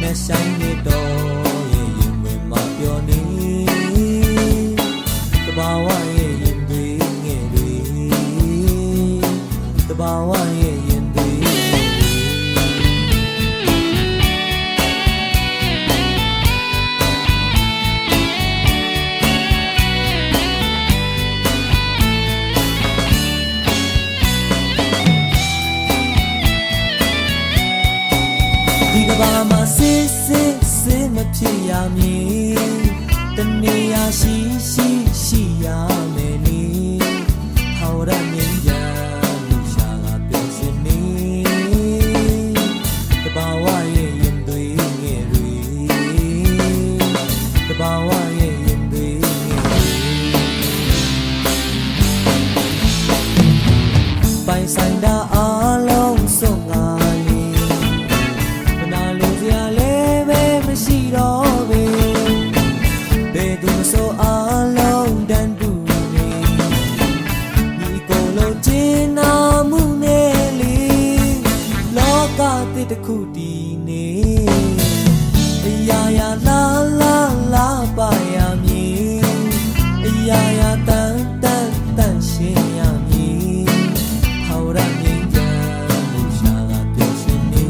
နဲ့ဆိုင်နေတော့ရဲ့ရင်ဝင်မပြောနေတဘာဝရဲ့ရင်တွေငယ်တွေတဘာဝရဲ့ရင်တွေဒီကဘာမှာစစ်မဖြစ်ရမည်တနေရာရှိရမယ်နီဟောရမြင်ကြလူရှာကပြောစင်နေတဘာဝရဲ့ရင်တွေငယ်တွေတဘာဝရဲ့ရင်တွေငယ်တွေပိုင်ဆိုင်တာအားလုံးစုံငါရှိတော့ပဲဘယ်သူဆိုအားလုံးတန်တူနေဒီကိုယ်လုံးကျင်းနာမှုနဲ့လေလောကတစ်တစ်ခုတည်နေအရာရာလာပါရမည်အရာရာတန်ရှင်းရမည်ဟောရမြင်ကြမှုရှာကပြောရှင်းနေ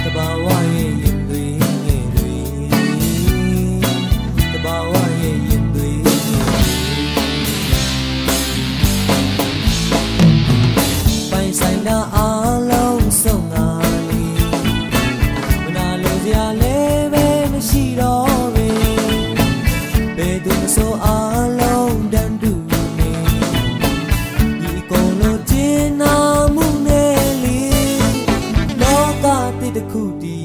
တဘာဝရဲ့ဆိုင်တာအားလုံးစုံငါလီမနာလိုစရာလည်းပဲမရှိတော့ပဲဘယ်သူမဆိုအားလုံးတန်တူနေဒီကိုယ်လုံးကျင်းနာမှုနဲ့လေလောကတစ်ခုတည်